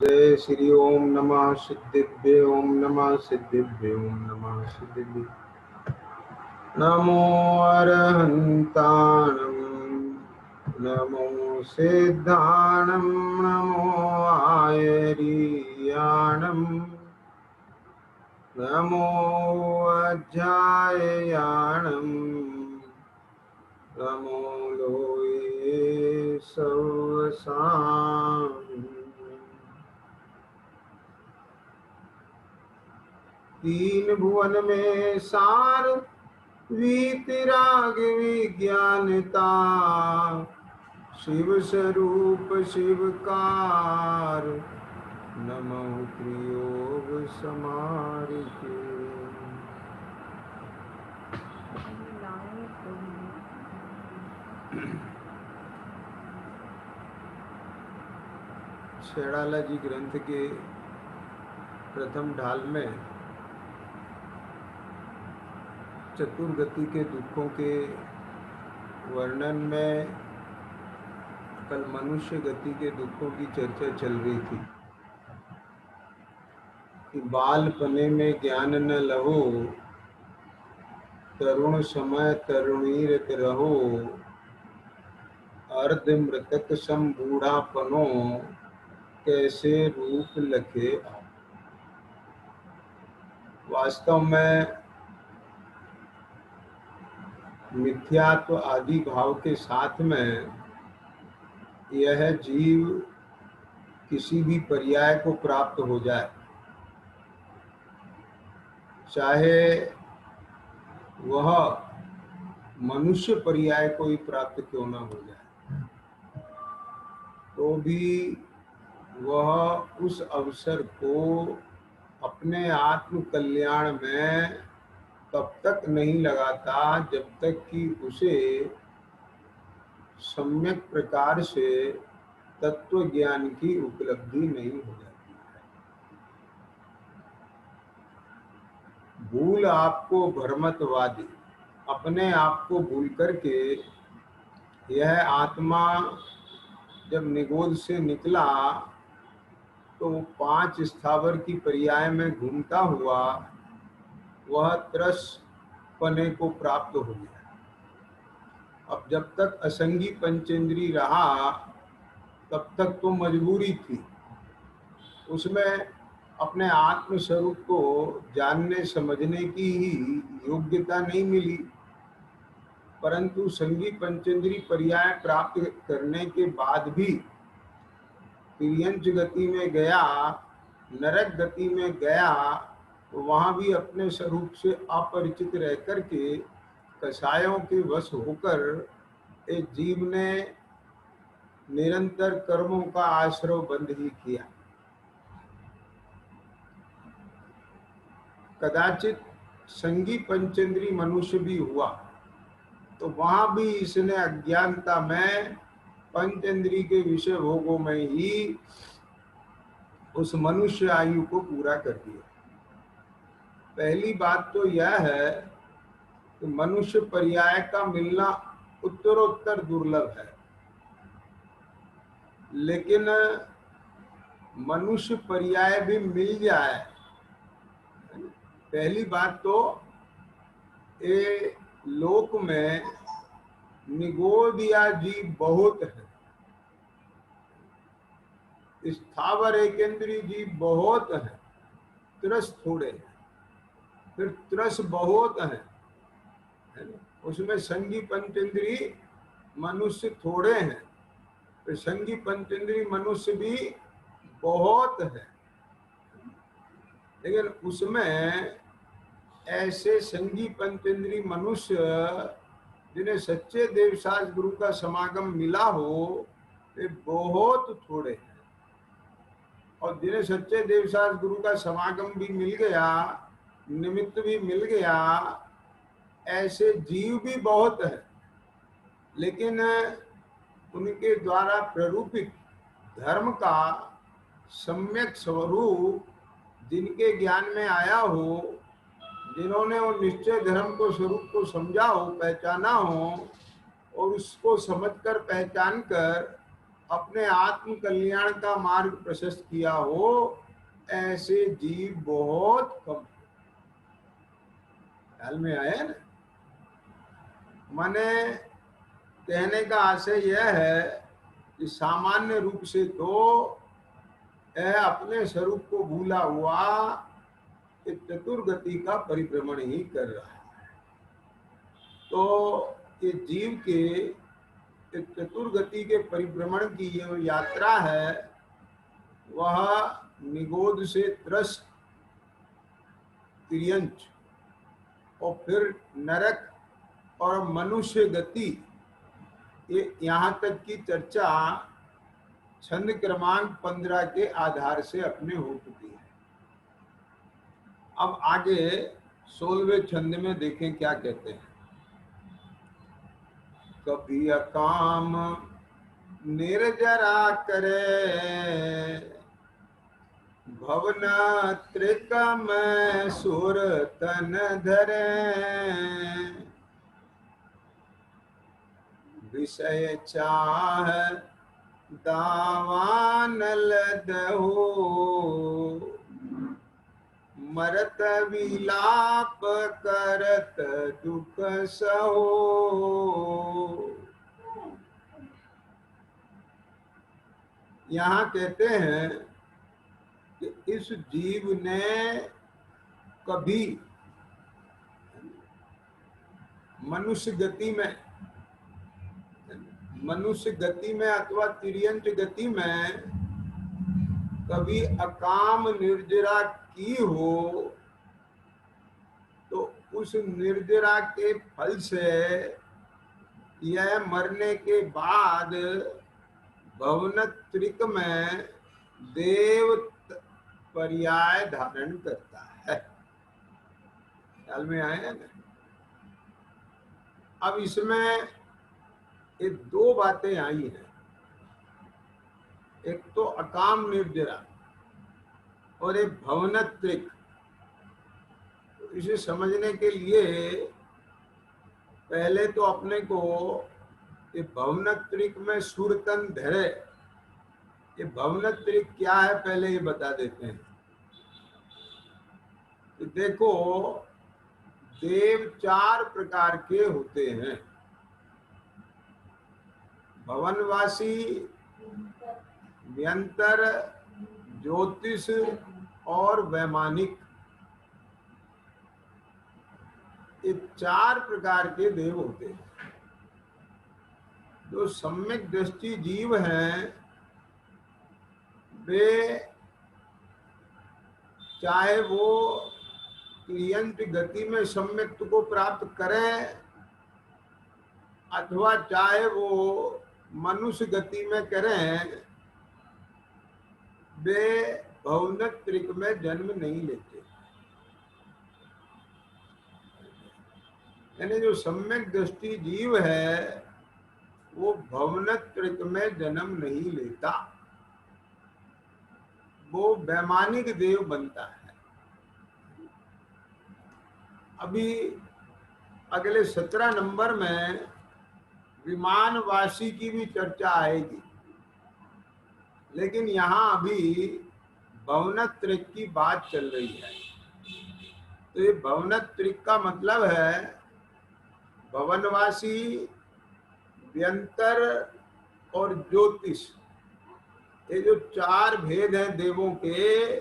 जय श्री ओम नमः सिद्धिभ्ये ओम नमः सिद्धिभ्ये ओम नमः सिद्धिभ्ये नमो अरहन्ताणं नमो सिद्धाणं नमो आयर्याणं नमो अध्यायाणं नमो लोये सवसाम् तीन भुवन में सार वीतराग विज्ञानता शिव स्वरूप शिवकार नमो त्रियोग समारिके छेड़ाला जी ग्रंथ के प्रथम ढाल में चतुर्गति के दुखों के वर्णन में कल मनुष्य गति के दुखों की चर्चा चल रही थी कि बालपने में ज्ञान न लहो तरुण समय तरुणीरत रहो अर्ध मृतक सम बूढ़ापनो कैसे रूप लखे। वास्तव में मिथ्यात्व आदि भाव के साथ में यह जीव किसी भी पर्याय को प्राप्त हो जाए, चाहे वह मनुष्य पर्याय को ही प्राप्त क्यों न हो जाए, तो भी वह उस अवसर को अपने आत्म कल्याण में तब तक नहीं लगाता जब तक कि उसे सम्यक प्रकार से तत्व ज्ञान की उपलब्धि नहीं हो जाती है। भूल आपको भ्रमतवादी, अपने आप को भूल करके यह आत्मा जब निगोद से निकला तो 5 स्थावर की पर्याय में घूमता हुआ वह त्रस पने को प्राप्त हो गया। अब जब तक असंगी पंचेंद्री रहा तब तक तो मजबूरी थी, उसमें अपने आत्म स्वरूप को जानने समझने की ही योग्यता नहीं मिली। परंतु संगी पंचेंद्री पर्याय प्राप्त करने के बाद भी तिर्यंच गति में गया, नरक गति में गया, तो वहां भी अपने स्वरूप से अपरिचित रह करके कषायों के वश होकर एक जीव ने निरंतर कर्मों का आश्रय बंद ही किया। कदाचित संगी पंचेंद्री मनुष्य भी हुआ तो वहां भी इसने अज्ञानता में पंचेंद्री के विषय भोगों में ही उस मनुष्य आयु को पूरा कर दिया। पहली बात तो यह है कि मनुष्य पर्याय का मिलना उत्तरोत्तर दुर्लभ है, लेकिन मनुष्य पर्याय भी मिल जाए, पहली बात तो ये लोक में निगोदिया जीव बहुत है, स्थावर एकेंद्री जीव बहुत है, त्रस थोड़े हैं, फिर त्रस बहुत है, उसमें संगी पंचेंद्री मनुष्य थोड़े हैं, फिर संगी पंचेंद्री मनुष्य भी बहुत है। लेकिन उसमें ऐसे संगी पंचेंद्री मनुष्य जिन्हें सच्चे देवसाज गुरु का समागम मिला हो वे बहुत थोड़े हैं, और जिन्हें सच्चे देवसाज गुरु का समागम भी मिल गया, निमित्त भी मिल गया, ऐसे जीव भी बहुत है, लेकिन उनके द्वारा प्ररूपित धर्म का सम्यक स्वरूप जिनके ज्ञान में आया हो, जिन्होंने वो निश्चय धर्म को स्वरूप को समझा हो, पहचाना हो, और उसको समझकर पहचान कर अपने आत्म कल्याण का मार्ग प्रशस्त किया हो, ऐसे जीव बहुत कम। ख्याल में आया ना? माने कहने का आशय यह है कि सामान्य रूप से तो यह अपने स्वरूप को भूला हुआ एक चतुर्गति का परिभ्रमण ही कर रहा है। तो ये जीव के एक चतुर्गति के परिभ्रमण की ये यात्रा है, वह निगोध से त्रस्त, तिर्यंच और फिर नरक और मनुष्य गति, ये यहाँ तक की चर्चा छंद क्रमांक 15 के आधार से अपने हो चुकी है। अब आगे 16वें छंद में देखें क्या कहते हैं। कभी अकाम निर्जरा करे, भवन त्रिकम सुर तन धरे, विषय चाह दावानल दहो, मरत विलाप करत दुख सहो। यहाँ कहते हैं कि इस जीव ने कभी मनुष्य गति में अथवा तिर्यंच गति में कभी अकाम निर्जरा की हो, तो उस निर्जरा के फल से यह मरने के बाद भवनत्रिक में देव पर्याय धारण करता है। ख्याल में आया ना? अब इसमें ये दो बातें आई हैं। एक तो अकाम निर्जरा और एक भवनत्रिक। इसे समझने के लिए पहले तो अपने को ये भवनत्रिक में सुरतन धरे, ये भवनत्रिक क्या है पहले ये बता देते हैं। तो देखो, देव 4 प्रकार के होते हैं। भवनवासी, व्यंतर, ज्योतिष और वैमानिक, ये 4 प्रकार के देव होते हैं। जो सम्यक दृष्टि जीव हैं, वे चाहे वो तिर्यंच गति में सम्यक्त को प्राप्त करें अथवा चाहे वो मनुष्य गति में करें, वे भवनत्रिक में जन्म नहीं लेते। यानी जो सम्यक दृष्टि जीव है वो भवनत्रिक में जन्म नहीं लेता, वो वैमानिक देव बनता है। अभी अगले 17 नंबर में विमानवासी की भी चर्चा आएगी, लेकिन यहाँ अभी भवनत्रिक की बात चल रही है। तो ये भवनत्रिक का मतलब है भवनवासी, व्यंतर और ज्योतिष। ये जो 4 भेद हैं देवों के,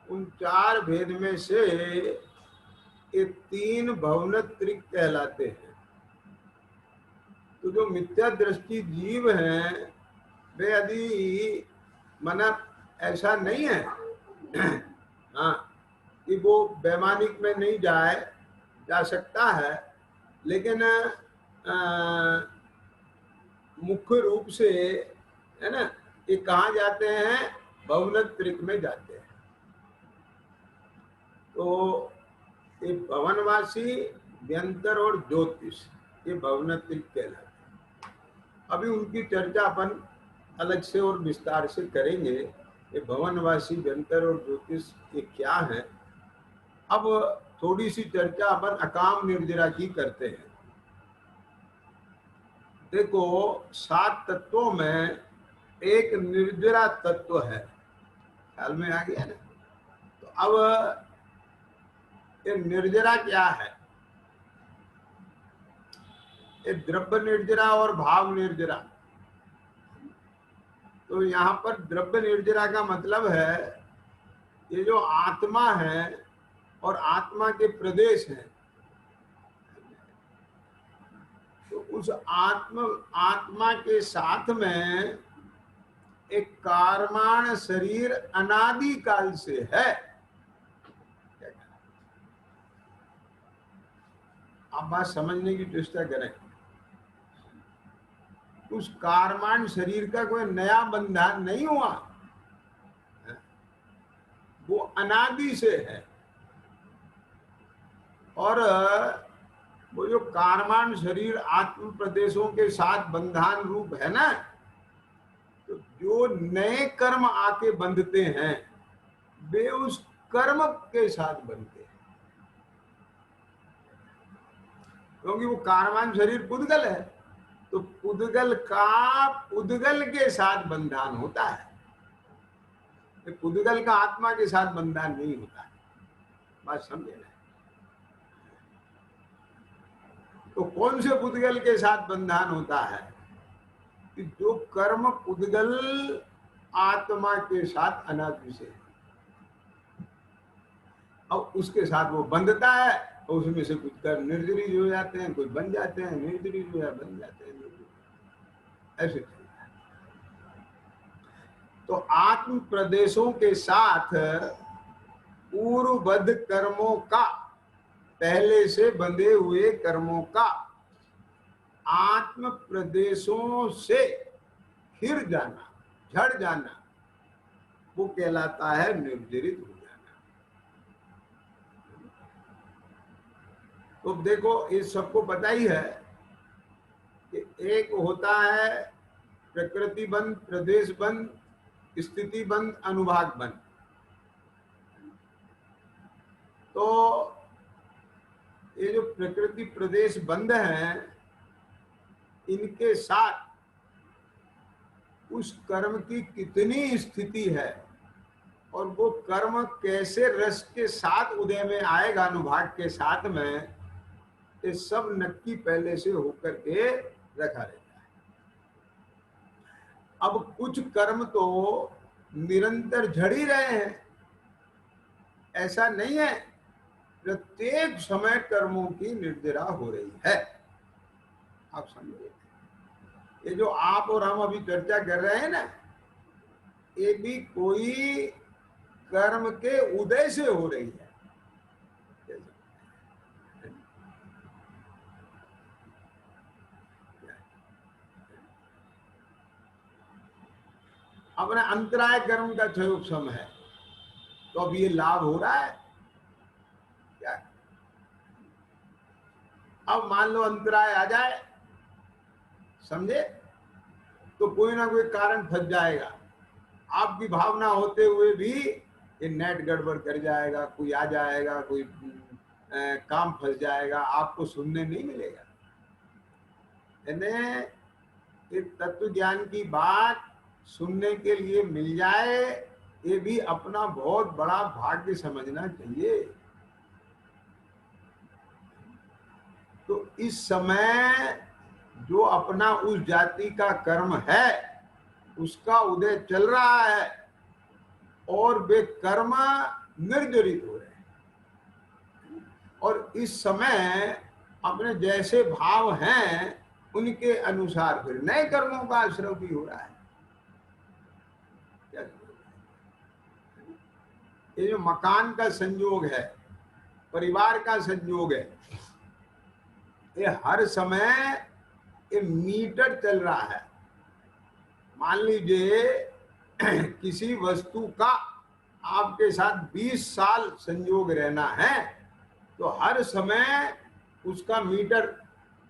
उन 4 भेद में से ये 3 भवनत्रिक कहलाते हैं। तो जो मिथ्या दृष्टि जीव हैं, वे यदि मना ऐसा नहीं है हाँ, कि वो वैमानिक में नहीं जा सकता है, लेकिन मुख्य रूप से है ना, ये कहाँ जाते हैं? भवनत्रिक में जाते हैं। तो ये भवनवासी, व्यंतर और ज्योतिष, ये भवनत्रिक कहलाते हैं। अभी उनकी चर्चा अपन अलग से और विस्तार से करेंगे। ये भवनवासी, व्यंतर और ज्योतिष ये क्या है। अब थोड़ी सी चर्चा अपन अकाम निर्जरा की करते हैं। देखो, 7 तत्वों में एक निर्जरा तत्व है, ख्याल में आ गया ना। तो अब ये निर्जरा क्या है? ये द्रव्य निर्जरा और भाव निर्जरा। तो यहाँ पर द्रव्य निर्जरा का मतलब है ये जो आत्मा है और आत्मा के प्रदेश हैं, तो उस आत्मा के साथ में एक कारमाण शरीर अनादि काल से है। आप बात समझने की चेष्टा करें। उस कारमान शरीर का कोई नया बंधन नहीं हुआ, वो अनादि से है। और वो जो कारमान शरीर आत्म प्रदेशों के साथ बंधन रूप है ना, तो जो नए कर्म आके बंधते हैं वे उस कर्म के साथ बनते हैं, क्योंकि वो कारमान शरीर पुद्गल है। तो पुद्गल का पुद्गल के साथ बंधन होता है, पुद्गल का आत्मा के साथ बंधन नहीं होता है। बात समझे ना? तो कौन से पुद्गल के साथ बंधन होता है? कि जो कर्म पुद्गल आत्मा के साथ अनादि से, और उसके साथ वो बंधता है, और उसमें से कुछ कर्म निर्जरीज हो जाते हैं, कुछ बन जाते हैं, निर्जरीज हो बन जाते हैं, ऐसे चलता है। तो आत्म प्रदेशों के साथ पूर्वबद्ध कर्मों का, पहले से बंधे हुए कर्मों का आत्म प्रदेशों से फिर जाना, झड़ जाना, वो कहलाता है निर्जरित हो जाना। तो देखो, इस सबको पता ही है कि एक होता है प्रकृति बंध, प्रदेश बंध, स्थिति बंध, अनुभाग बंध। तो ये जो प्रकृति प्रदेश बंध हैं, इनके साथ उस कर्म की कितनी स्थिति है और वो कर्म कैसे रस के साथ उदय में आएगा अनुभाग के साथ में, ये सब नक्की पहले से होकर के रखा रहता है। अब कुछ कर्म तो निरंतर झड़ ही रहे हैं, ऐसा नहीं है। प्रत्येक समय कर्मों की निर्जरा हो रही है। आप समझिए, ये जो आप और हम अभी चर्चा कर रहे हैं ना, ये भी कोई कर्म के उदय से हो रही है। अपना अंतराय कर्म का क्षयोग समय है, तो अब ये लाभ हो रहा है क्या? अब मान लो अंतराय आ जाए, समझे, तो कोई ना कोई कारण फंस जाएगा। आपकी भावना होते हुए भी ये नेट गड़बड़ कर जाएगा, कोई आ जाएगा, कोई काम फंस जाएगा, आपको सुनने नहीं मिलेगा। यानी तत्व ज्ञान की बात सुनने के लिए मिल जाए, ये भी अपना बहुत बड़ा भाग्य समझना चाहिए। तो इस समय जो अपना उस जाति का कर्म है उसका उदय चल रहा है और वे कर्म निर्जरित हो रहे हैं, और इस समय अपने जैसे भाव हैं उनके अनुसार फिर नए कर्मों का आश्रय भी हो रहा है। ये जो मकान का संयोग है, परिवार का संयोग है, ये हर समय ये मीटर चल रहा है। मान लीजिए किसी वस्तु का आपके साथ 20 साल संयोग रहना है, तो हर समय उसका मीटर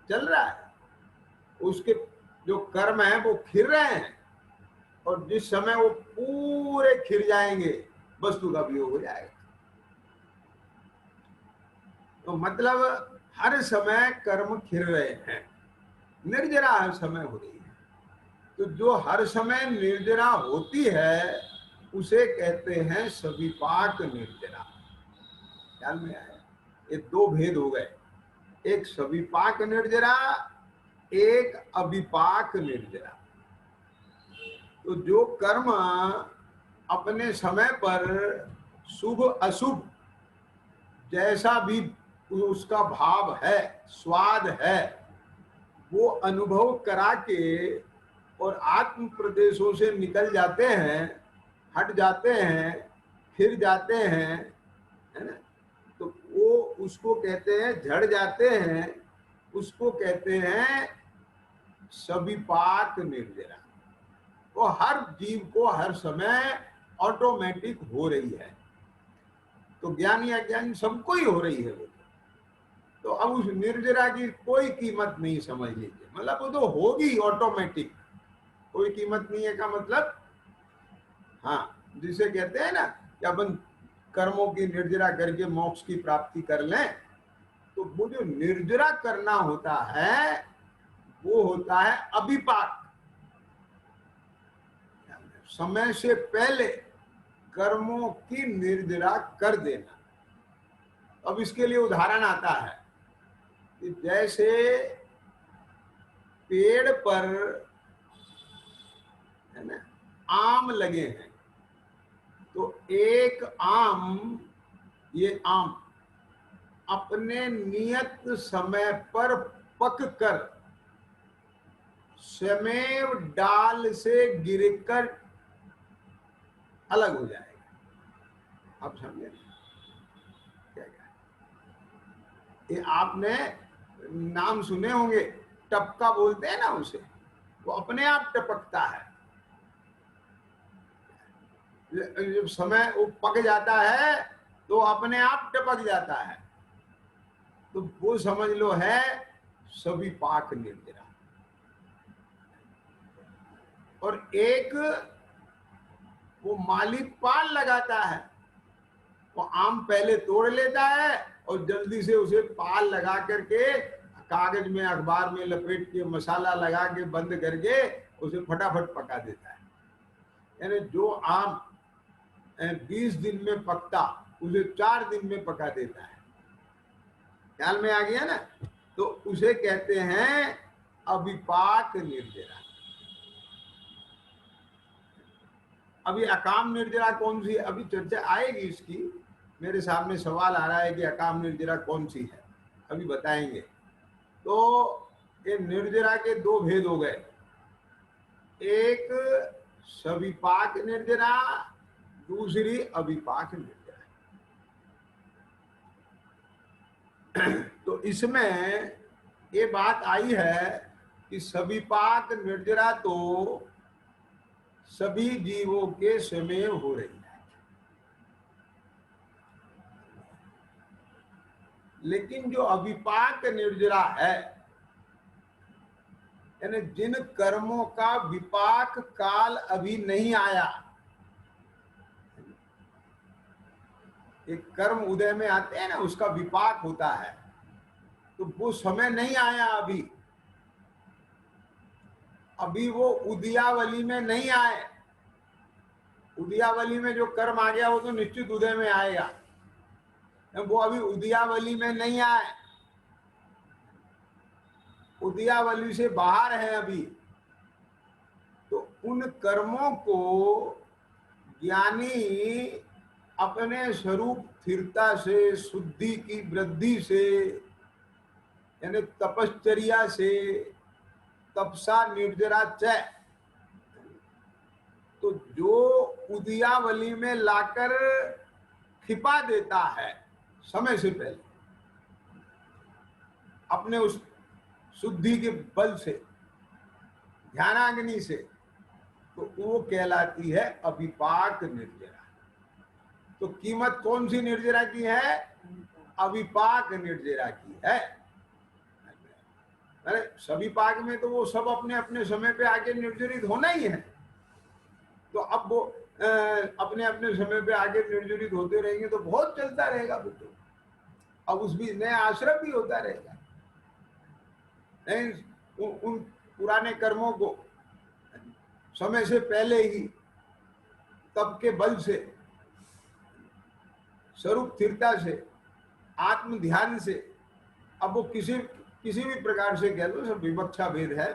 चल रहा है, उसके जो कर्म है वो खिर रहे हैं, और जिस समय वो पूरे खिर जाएंगे वस्तु का वियोग हो जाएगा। तो मतलब हर समय कर्म खिर रहे हैं, निर्जरा हर समय हो रही है। तो जो हर समय निर्जरा होती है उसे कहते हैं सविपाक निर्जरा। ख्याल में आया? ये दो भेद हो गए, एक सविपाक निर्जरा, एक अविपाक निर्जरा। तो जो कर्म अपने समय पर शुभ अशुभ जैसा भी उसका भाव है, स्वाद है, वो अनुभव करा के और आत्म प्रदेशों से निकल जाते हैं, हट जाते हैं, फिर जाते हैं, है ना, तो वो उसको कहते हैं, झड़ जाते हैं, उसको कहते हैं सविपाक निर्जरा। वो हर जीव को हर समय ऑटोमेटिक हो रही है। तो ज्ञानी अज्ञानी सबको ही हो रही है वो। तो अब उस निर्जरा की कोई कीमत नहीं, समझ लीजिए, मतलब वो तो होगी ऑटोमेटिक, कोई कीमत नहीं है का मतलब, हाँ, जिसे कहते हैं ना कि अपन कर्मों की निर्जरा करके मोक्ष की प्राप्ति कर लें, तो वो जो निर्जरा करना होता है वो होता है अभिपाक। समय से पहले कर्मों की निर्जरा कर देना। अब इसके लिए उदाहरण आता है कि जैसे पेड़ पर, है ना, आम लगे हैं, तो एक आम, ये आम अपने नियत समय पर पक कर स्वयं डाल से गिरकर अलग हो जाएगा। आप समझे क्या? ये आपने नाम सुने होंगे, टपका बोलते हैं ना उसे, वो अपने आप टपकता है। जब समय वो पक जाता है तो अपने आप टपक जाता है। तो वो समझ लो है सविपाक निर्जरा। और एक वो मालिक पाल लगाता है, वो आम पहले तोड़ लेता है और जल्दी से उसे पाल लगा करके कागज में अखबार में लपेट के मसाला लगा के बंद करके उसे फटाफट पका देता है। यानी जो आम 20 दिन में पकता उसे 4 दिन में पका देता है। ख्याल में आ गया ना? तो उसे कहते हैं अविपाक निर्जरा। अभी अकाम निर्जरा कौन सी, अभी चर्चा आएगी इसकी। मेरे सामने सवाल आ रहा है कि अकाम निर्जरा कौन सी है, अभी बताएंगे। तो ये निर्जरा के दो भेद हो गए, एक सविपाक निर्जरा, दूसरी अविपाक निर्जरा। तो इसमें ये बात आई है कि सविपाक निर्जरा तो सभी जीवों के स्वयं हो रही है, लेकिन जो अविपाक निर्जरा है, यानी जिन कर्मों का विपाक काल अभी नहीं आया, एक कर्म उदय में आते हैं ना, उसका विपाक होता है, तो वो समय नहीं आया अभी, अभी वो उदयावली में नहीं आए। उदयावली में जो कर्म आ गया वो तो निश्चित उदय में आएगा, वो अभी उदयावली में नहीं आए, उदयावली से बाहर है अभी। तो उन कर्मों को ज्ञानी अपने स्वरूप स्थिरता से, शुद्धि की वृद्धि से, यानी तपश्चर्या से, तपसा निर्जरा च, तो जो उदयावली में लाकर छिपा देता है समय से पहले अपने उस शुद्धि के बल से, ध्यानाग्नि से, तो वो कहलाती है अविपाक निर्जरा। तो कीमत कौन सी निर्जरा की है? अविपाक निर्जरा की है। अरे सविपाक में तो वो सब अपने अपने समय पे आके निर्जरित होना ही है। तो अब वो अपने अपने समय पे आगे निर्जरित होते रहेंगे तो बहुत चलता रहेगा वो तो। अब उस बीच नया आश्रम भी होता रहेगा, नहीं उन पुराने कर्मों को समय से पहले ही तप के बल से, स्वरूप स्थिरता से, आत्म ध्यान से, अब वो किसी भी प्रकार से कह लो, सब विवक्षा भेद है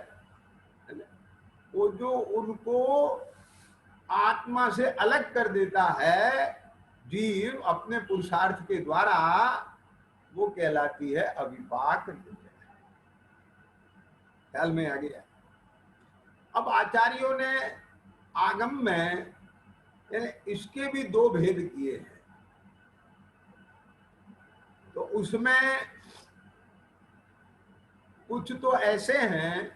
ना, वो जो उनको आत्मा से अलग कर देता है जीव अपने पुरुषार्थ के द्वारा, वो कहलाती है अविपाक निर्जरा। ख्याल में आ गया। अब आचार्यों ने आगम में इसके भी दो भेद किए हैं। तो उसमें कुछ तो ऐसे हैं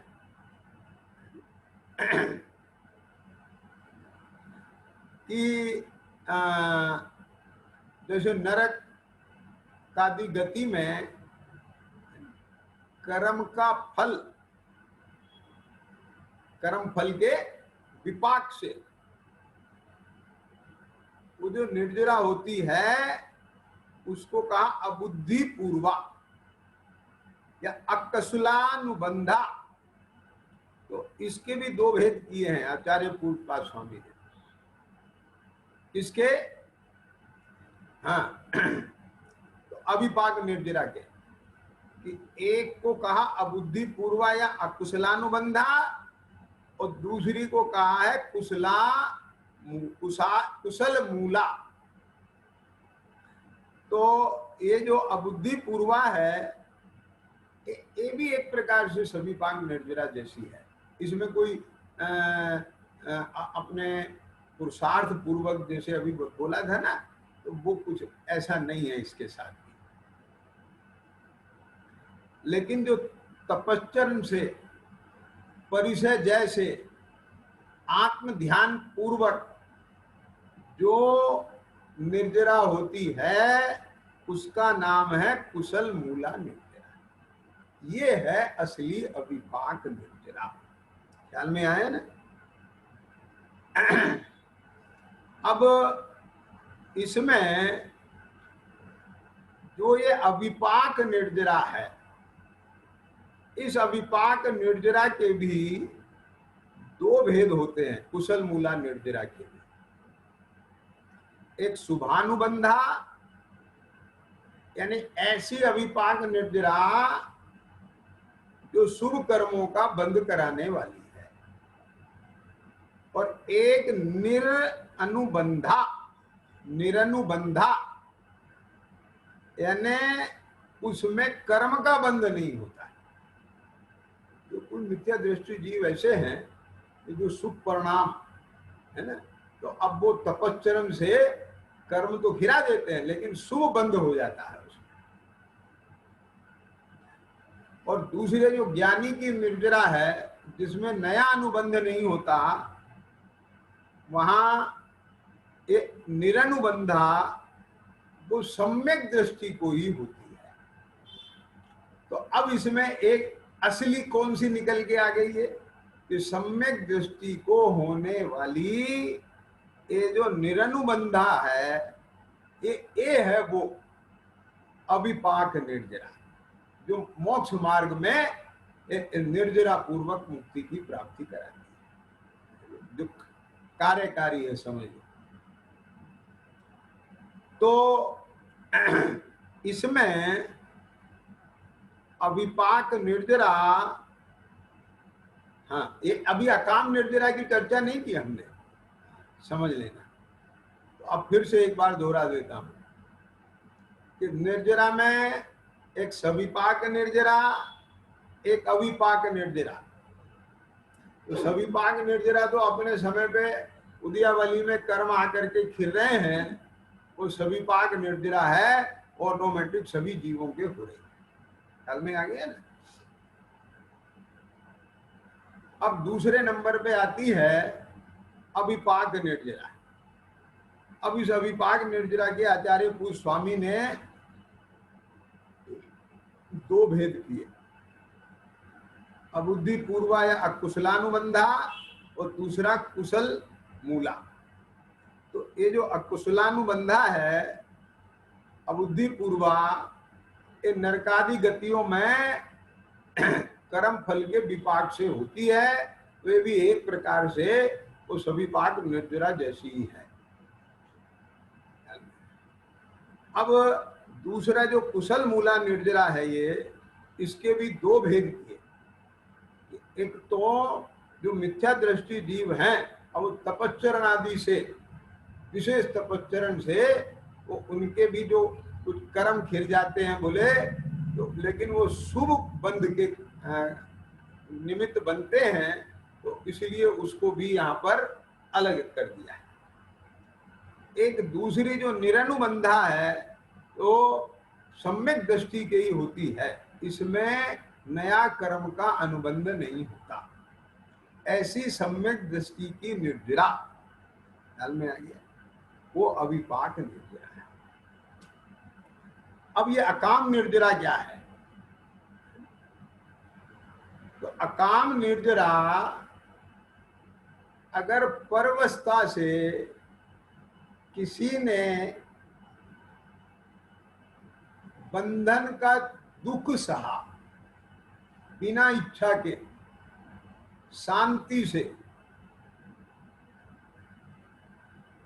कि जैसे नरक आदि गति में कर्म का फल, कर्म फल के विपाक से वो जो निर्जरा होती है उसको कहा अबुद्धि पूर्वा या अकसुलानुबंधा। तो इसके भी दो भेद किए हैं आचार्य पूर्वपाद स्वामी ने। इसके हाँ तो अविपाक निर्जरा के कि एक को कहा अबुद्धि पूर्वा या अकुशलानुबंधा और दूसरी को कहा है कुशल मूला। तो ये जो अबुद्धि पूर्वा है ये भी एक प्रकार से सविपाक निर्जरा जैसी है। इसमें कोई अपने पुरुषार्थ पूर्वक जैसे अभी बोला था ना, तो वो कुछ ऐसा नहीं है इसके साथ भी। लेकिन जो तपश्चर्य से, परिचय जैसे आत्म ध्यान पूर्वक जो निर्जरा होती है उसका नाम है कुशल मूला निर्जरा। ये है असली अविपाक निर्जरा। ख्याल में आया ना। अब इसमें जो ये अविपाक निर्जरा है, इस अविपाक निर्जरा के भी दो भेद होते हैं कुशल मूला निर्जरा के भी। एक शुभानुबंधा यानी ऐसी अविपाक निर्जरा जो शुभ कर्मों का बंद कराने वाली है, और एक निरनुबंधा यानी उसमें कर्म का बंध नहीं होता है। जो कुल मिथ्या दृष्टि जीव ऐसे हैं जो शुभ परिणाम है ना, तो अब वो तपश्चर्य से कर्म तो गिरा देते हैं लेकिन शुभ बंद हो जाता है उसमें। और दूसरे जो ज्ञानी की निर्जरा है जिसमें नया अनुबंध नहीं होता, वहां ये निरनुबंधा वो सम्यक दृष्टि को ही होती है। तो अब इसमें एक असली कौन सी निकल के आ गई है कि सम्यक दृष्टि को होने वाली ये जो निरनुबंधा है ये है वो अविपाक निर्जरा जो मोक्ष मार्ग में निर्जरा पूर्वक मुक्ति की प्राप्ति कराती है। दुख कार्यकारी है समझो। तो इसमें अविपाक निर्जरा, हाँ ये अभी अकाम निर्जरा की चर्चा नहीं की हमने, समझ लेना। तो अब फिर से एक बार दोहरा देता हूं कि निर्जरा में एक सविपाक निर्जरा, एक अविपाक निर्जरा। तो सविपाक निर्जरा तो अपने समय पे उदयावली में कर्म आकर के खिल रहे हैं, वो सविपाक निर्जरा है, ऑटोमेटिक सभी जीवों के हो रही है। ख्याल में आ गया ना। अब दूसरे नंबर पे आती है अविपाक निर्जरा। अब इस अविपाक निर्जरा के आचार्य पूज्य स्वामी ने दो भेद किए, अबुद्धि पूर्वा या अकुशलानुबंधा और दूसरा कुशल मूला। तो ये जो अकुशलानुबंधा है, अबुद्धि पूर्वा, ये नरकादि गतियों में कर्म फल के विपाक से होती है वे भी एक प्रकार से वो सभी पाक निर्जरा जैसी ही है। अब दूसरा जो कुशल मूला निर्जरा है, ये इसके भी दो भेद किए। एक तो जो मिथ्या दृष्टि जीव हैं, अब तपच्चरण आदि से, विशेष तपच्चरण से वो उनके भी जो कुछ कर्म खिल जाते हैं बोले तो, लेकिन वो शुभ बंध के निमित्त बनते हैं, तो इसलिए उसको भी यहाँ पर अलग कर दिया है। एक दूसरी जो निरनुबंधा है तो सम्यक दृष्टि की ही होती है, इसमें नया कर्म का अनुबंध नहीं होता। ऐसी सम्यक दृष्टि की निर्जरा, ख्याल में आ गया, वो अविपाक निर्जरा है। अब ये अकाम निर्जरा क्या है? तो अकाम निर्जरा अगर परवस्था से किसी ने बंधन का दुख सहा बिना इच्छा के, शांति से,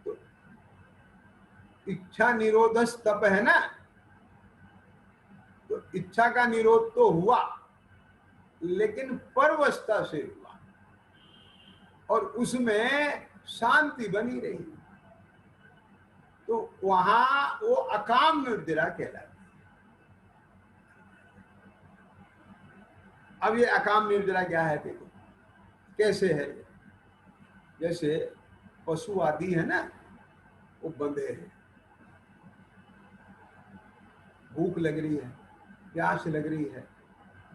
तो इच्छा निरोधस तप है ना, तो इच्छा का निरोध तो हुआ लेकिन परवस्था से हुआ और उसमें शांति बनी रही, तो वहां वो अकाम निर्जरा कहलाती है। अब ये अकाम निर्जरा क्या है देखो कैसे है। जैसे पशु आदि है ना, वो बंधे हैं, भूख लग रही है, प्यास लग रही है,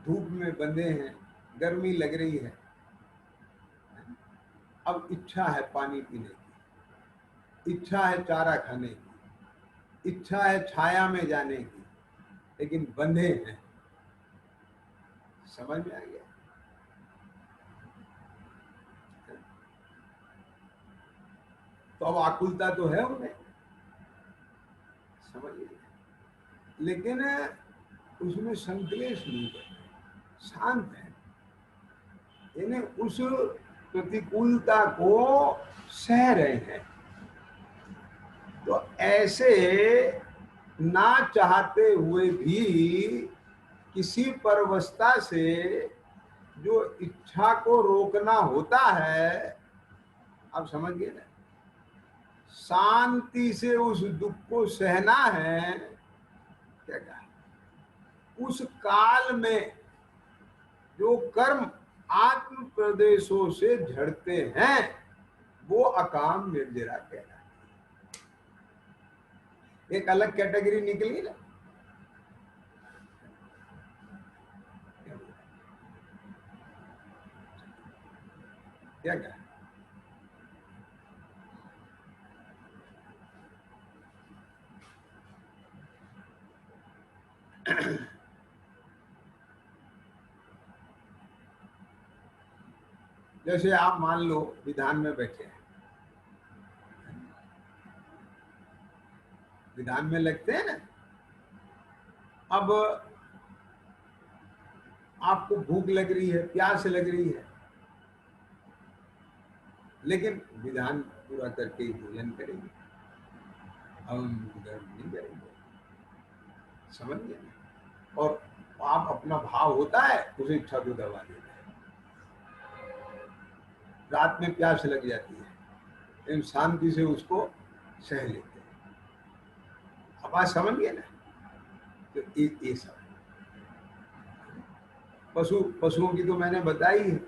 धूप में बंधे हैं, गर्मी लग रही है, अब इच्छा है पानी पीने की, इच्छा है चारा खाने की, इच्छा है छाया में जाने की, लेकिन बंधे हैं। समझ में आ गया? तो अब आकुलता तो है उन्हें, समझ लीजिए, लेकिन उसमें संकलेश नहीं है, शांत है, यानी उस प्रतिकूलता को सह रहे हैं। तो ऐसे ना चाहते हुए भी किसी परवस्था से जो इच्छा को रोकना होता है, आप समझ गए ना, शांति से उस दुख को सहना है, क्या कहा, उस काल में जो कर्म आत्म प्रदेशों से झड़ते हैं वो अकाम निर्जरा कहलाते हैं। एक अलग कैटेगरी निकली ना, क्या कहा, जैसे आप मान लो विधान में बैठे हैं, विधान में लगते हैं ना, अब आपको भूख लग रही है, प्यास लग रही है, लेकिन विधान पूरा करके ही भोजन करेंगे, हम नहीं करेंगे। समझ गए? और आप अपना भाव होता है उसे इच्छा को दबा देते हैं। रात में प्यास लग जाती है, लेकिन शांति से उसको सह लेते हैं। अब बात समझ गए ना? तो ये सब पशुओं की तो मैंने बताई है।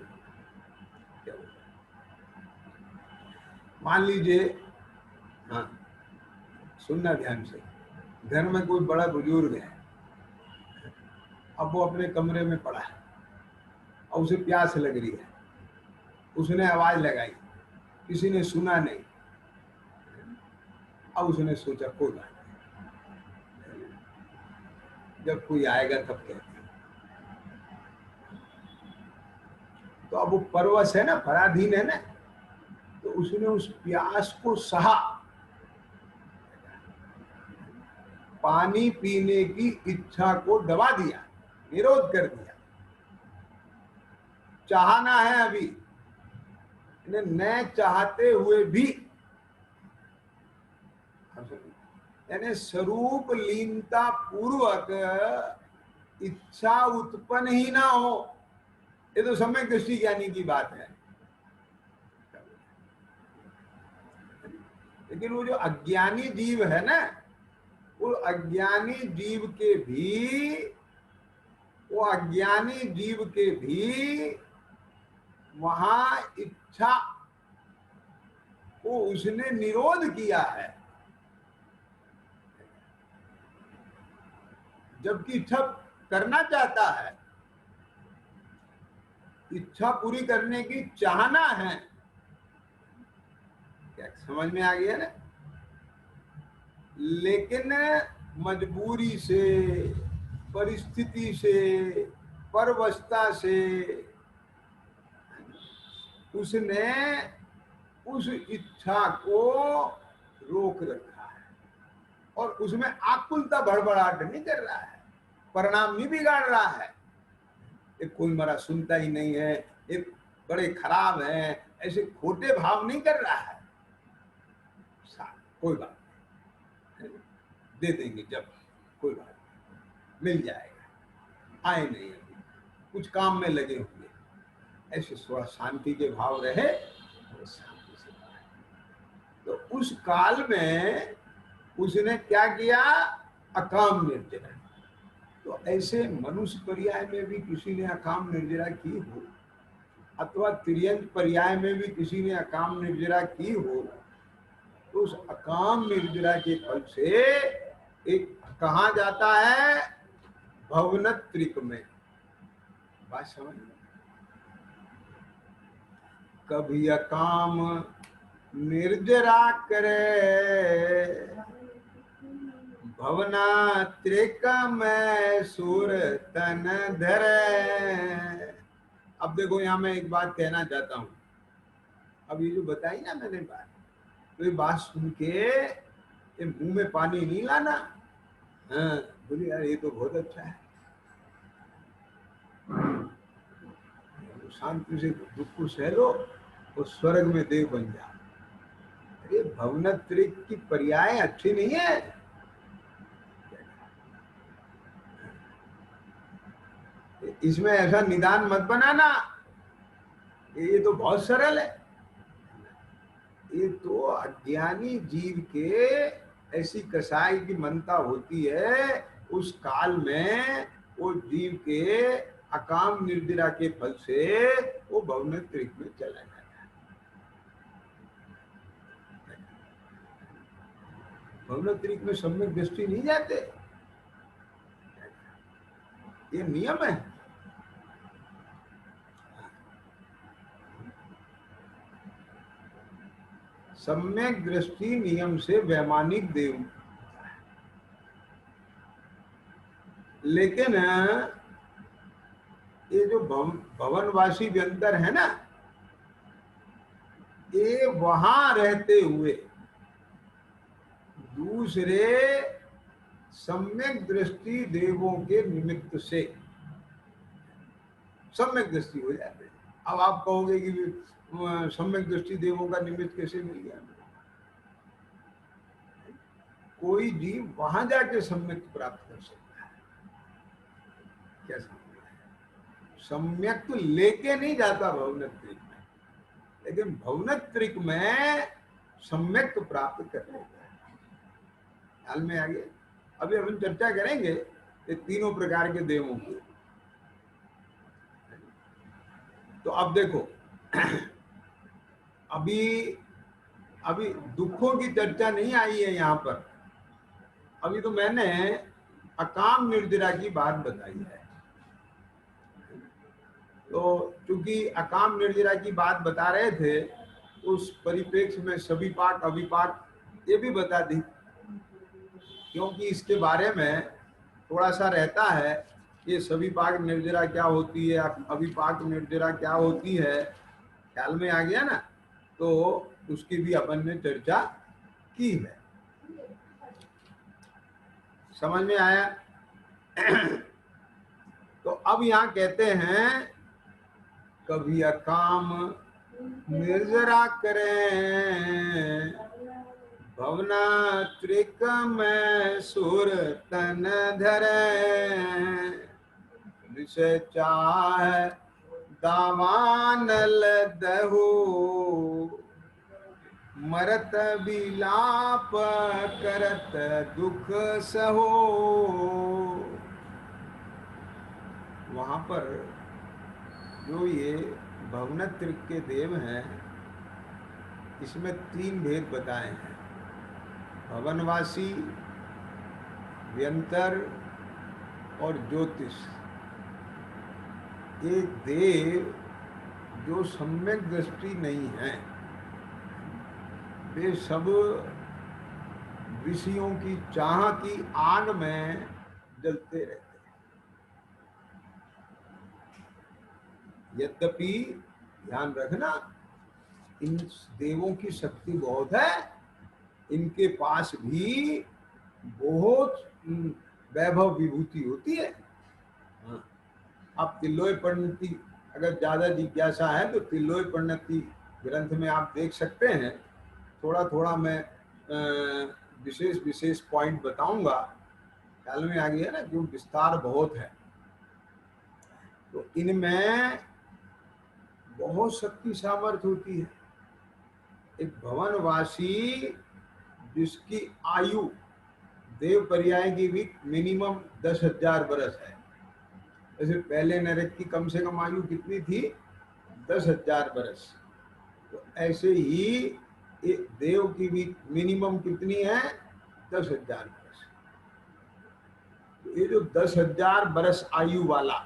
मान लीजिए, हाँ सुनना ध्यान से, घर में कोई बड़ा बुजुर्ग है, अब वो अपने कमरे में पड़ा है और उसे प्यास लग रही है, उसने आवाज लगाई, किसी ने सुना नहीं, अब उसने सोचा कोई बात नहीं, जब कोई आएगा तब कहते। तो अब वो परवश है ना, पराधीन है ना, तो उसने उस प्यास को सहा, पानी पीने की इच्छा को दबा दिया, निरोध कर दिया। चाहना है अभी, न चाहते हुए भी, यानी स्वरूप लीनता पूर्वक इच्छा उत्पन्न ही ना हो, ये तो सम्यक दृष्टि ज्ञानी की बात है। लेकिन वो जो अज्ञानी जीव है ना, वो अज्ञानी जीव के भी, वो अज्ञानी जीव के भी वहां इच्छा को उसने निरोध किया है, जबकि इच्छा करना चाहता है, इच्छा पूरी करने की चाहना है। क्या समझ में आ गया ना? लेकिन मजबूरी से, परिस्थिति से, परवशता से उसने उस इच्छा को रोक रखा है और उसमें आकुलता भड़बड़ाहट नहीं कर रहा है, परिणाम नहीं बिगाड़ रहा है। एक कोई मेरा सुनता ही नहीं है, एक बड़े खराब हैं, ऐसे खोटे भाव नहीं कर रहा है। कोई बात नहीं, दे देंगे जब, कोई बात नहीं, मिल जाएगा, आए नहीं अभी, कुछ काम में लगे होंगे, ऐसे थोड़ा शांति के भाव रहे और शांति से पाए। तो उस काल में उसने क्या किया? अकाम निर्जरा। तो ऐसे मनुष्य पर्याय में भी किसी ने अकाम निर्जरा की हो, अथवा तिर्यंत पर्याय में भी किसी ने अकाम निर्जरा की हो, तो उस अकाम निर्जरा के फल से एक कहा जाता है भवनत्रिक में। बात समझ में? कभी अकाम निर्जरा करे, भवना त्रिक में सुर तन धरे। अब देखो, यहां मैं एक बात कहना चाहता हूं। अब ये जो बताई ना मैंने बात, तो ये बात सुन के ये मुंह में पानी नहीं लाना। हाँ, बोले यार ये तो बहुत अच्छा है, शांति से दुख को सह लो और स्वर्ग में देव बन जाओ। अरे भवनत्रिक की पर्याय अच्छी नहीं है। इसमें ऐसा निदान मत बनाना, ये तो बहुत सरल है। ये तो अज्ञानी जीव के ऐसी कसाई की मनता होती है, उस काल में वो जीव के अकाम निर्जरा के फल से वो भवनत्रिक में चला जाता है। भवनत्रिक में सम्यक दृष्टि नहीं जाते, ये नियम है। सम्यक दृष्टि नियम से वैमानिक देव, लेकिन ये जो भवनवासी व्यंतर है ना, ये वहां रहते हुए दूसरे सम्यक दृष्टि देवों के निमित्त से सम्यक दृष्टि हो जाते हैं। अब आप कहोगे कि सम्यक दृष्टि देवों का निमित्त कैसे मिल गया? कोई जीव वहां जाके सम्यक प्राप्त कर सकता है। क्या सम्यक तो लेके नहीं जाता भवनत्रिक में, लेकिन भवनत्रिक में सम्यक प्राप्त कर लेता है। ख्याल में आ गया? अभी हम चर्चा करेंगे ये तीनों प्रकार के देवों की। तो अब देखो, अभी दुखों की चर्चा नहीं आई है यहाँ पर। अभी तो मैंने अकाम निर्जरा की बात बताई है। तो चूंकि अकाम निर्जरा की बात बता रहे थे, उस परिप्रेक्ष्य में सभी पाक अभिपाक ये भी बता दी, क्योंकि इसके बारे में थोड़ा सा रहता है कि सभी पाक निर्जरा क्या होती है, अभिपाक निर्जरा क्या होती है। ख्याल में आ गया ना? तो उसकी भी अपन ने चर्चा की है। समझ में आया? तो अब यहाँ कहते हैं कभी अकाम निर्जरा करें भवना त्रिक में सुर तन धरे विषय चाह दावानल दहु मरत विलाप करत दुख सहो। वहां पर जो ये भवनत्रिक के देव हैं, इसमें 3 भेद बताए हैं, भवनवासी, व्यंतर और ज्योतिष। एक देव जो सम्यक दृष्टि नहीं है, वे सब विषयों की चाह की आग में जलते रहते हैं। यद्यपि ध्यान रखना, इन देवों की शक्ति बहुत है, इनके पास भी बहुत वैभव विभूति होती है। हाँ, आप तिल्लोय परिणति, अगर ज्यादा जिज्ञासा है तो तिल्लोय परिणति ग्रंथ में आप देख सकते हैं। थोड़ा थोड़ा मैं विशेष विशेष पॉइंट बताऊंगा, ख्याल में आ गया ना, क्यों विस्तार बहुत है। तो इनमें बहुत शक्ति सामर्थ्य होती है। एक भवनवासी जिसकी आयु देव पर्याय की भी मिनिमम 10,000 बरस है। जैसे पहले नरक की कम से कम आयु कितनी थी? 10,000 बरस। तो ऐसे ही एक देव की भी मिनिमम कितनी है? 10,000 बरस। तो ये जो 10,000 बरस आयु वाला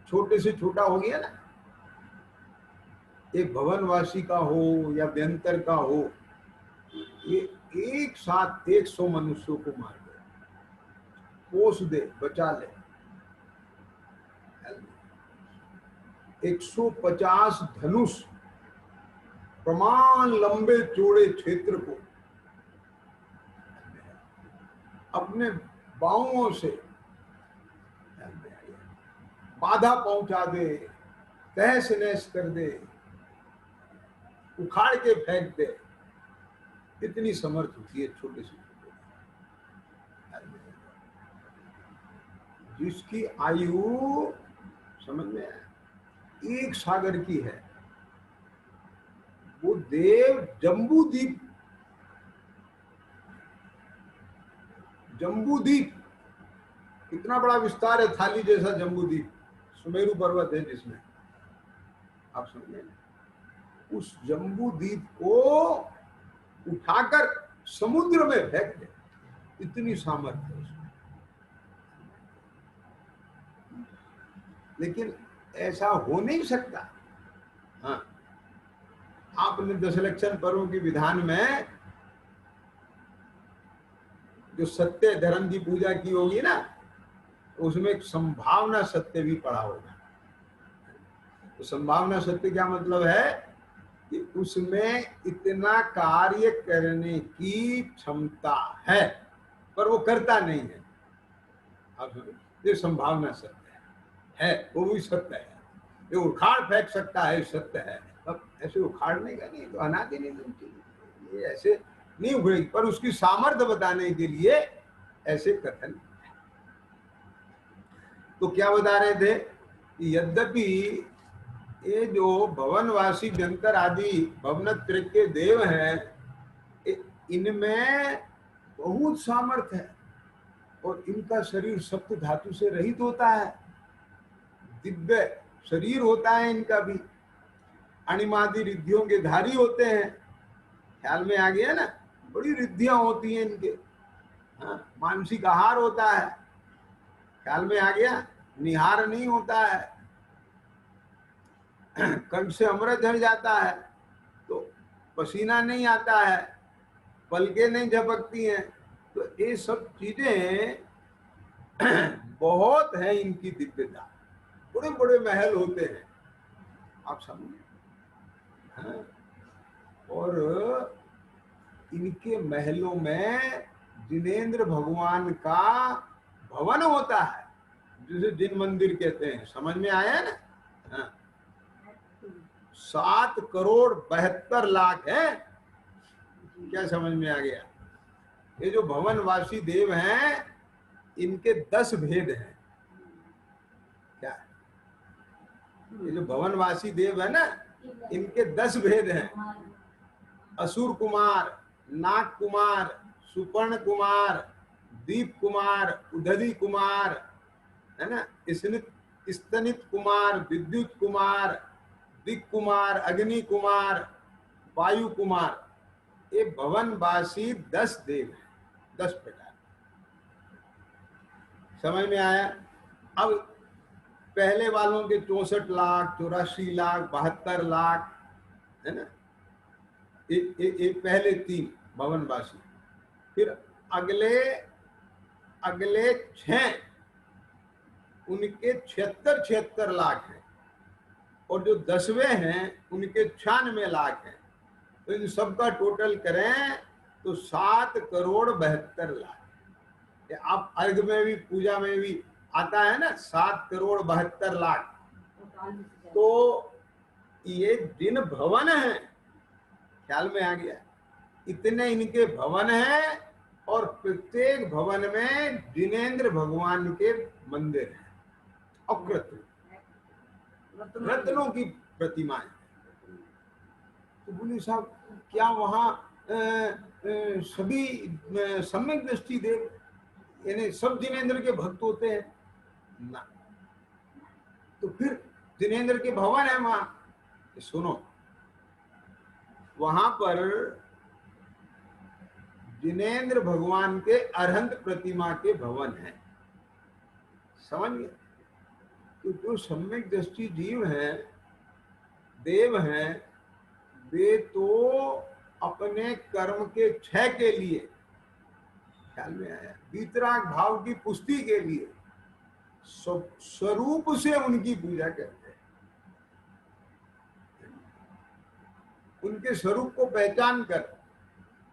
छोटे से छोटा हो गया ना, एक भवनवासी का हो या व्यंतर का हो, ये एक साथ 100 मनुष्यों को मार दे, पोष दे, बचा ले। 150 धनुष प्रमाण लंबे चौड़े क्षेत्र को अपने बाहुओं से बाधा पहुंचा दे, तहस नहस कर दे, उखाड़ के फेंक दे। इतनी समर्थ होती है छोटे से छोटे। जिसकी आयु समझ में एक सागर की है, वो देव जम्बूद्वीप, जम्बूद्वीप कितना बड़ा विस्तार है, थाली जैसा जम्बूद्वीप, सुमेरु पर्वत है जिसमें, आप समझे, उस जम्बूद्वीप को उठाकर समुद्र में फेंक दे, इतनी सामर्थ्य है उसमें। लेकिन ऐसा हो नहीं सकता। हाँ, आपने दशलक्षण पर्वों की विधान में जो सत्य धर्म की पूजा की होगी ना, उसमें एक संभावना सत्य भी पढ़ा होगा। तो संभावना सत्य क्या मतलब है? कि उसमें इतना कार्य करने की क्षमता है, पर वो करता नहीं है। आप ये संभावना सत्य है, वो भी सत्य है। ये उखाड़ फेंक सकता है, सत्य है। अब ऐसे उखाड़ने का नहीं, तो अनादि नहीं मिलती, ये ऐसे नहीं उखड़ेगी। पर उसकी सामर्थ्य बताने के लिए ऐसे कथन। तो क्या बता रहे थे कि यद्यपि ये जो भवनवासी व्यंतर आदि भवनत्रिक के देव हैं, इनमें बहुत सामर्थ्य है और इनका शरीर सप्त धातु से रहित होता है, दिव्य शरीर होता है इनका भी, अणिमादि रिद्धियों के धारी होते हैं। ख्याल में आ गया ना, बड़ी रिद्धियां होती हैं इनके। हाँ, मानसिक आहार होता है, ख्याल में आ गया, निहार नहीं होता है, कंठ से अमृत झड़ जाता है तो पसीना नहीं आता है, पलकें नहीं झपकती हैं। तो ये सब चीजें बहुत है इनकी दिव्यता। बड़े बड़े महल होते हैं, आप समझे। हाँ? और इनके महलों में जिनेंद्र भगवान का भवन होता है, जिसे जिन मंदिर कहते हैं। समझ में आया ना? हाँ, 7,72,00,000 है। क्या समझ में आ गया? ये जो भवनवासी देव हैं इनके 10 भेद हैं। क्या? ये जो भवनवासी देव है ना, इनके 10 भेद हैं। असुर कुमार, नाग कुमार, सुपर्ण कुमार, दीप कुमार, उदधि कुमार, है ना, स्तनित कुमार, विद्युत कुमार, दिक कुमार, अग्नि कुमार, वायु कुमार। ये भवनवासी 10 देव हैं, 10 प्रकार। समझ में आया? अब पहले वालों के 64 लाख, 84 लाख, 72 लाख, है ना, ये पहले 3 भवनवासी। फिर अगले 6 उनके 76 लाख हैं, और जो 10वें हैं उनके 96 लाख हैं। तो इन सबका टोटल करें तो 7,72,00,000। आप अर्घ में भी, पूजा में भी आता है ना 7,72,00,000। तो ये दिन भवन है, ख्याल में आ गया? इतने इनके भवन हैं, और प्रत्येक भवन में जिनेंद्र भगवान के मंदिर हैं, अकृत्रिम रत्नों की प्रतिमाएं। तो बोले साहब क्या वहाँ सभी सम्यक दृष्टि देव यानी सब जिनेंद्र के भक्त होते हैं ना? तो फिर जिनेंद्र के भवन है वहां। सुनो, वहां पर जिनेंद्र भगवान के अरहंत प्रतिमा के भवन है। समझ गए? तो जो सम्यक दृष्टि जीव हैं, देव हैं, वे तो अपने कर्म के क्षय के लिए, ख्याल में आया, वीतराग भाव की पुष्टि के लिए स्वरूप से उनकी पूजा करते हैं। उनके स्वरूप को पहचान कर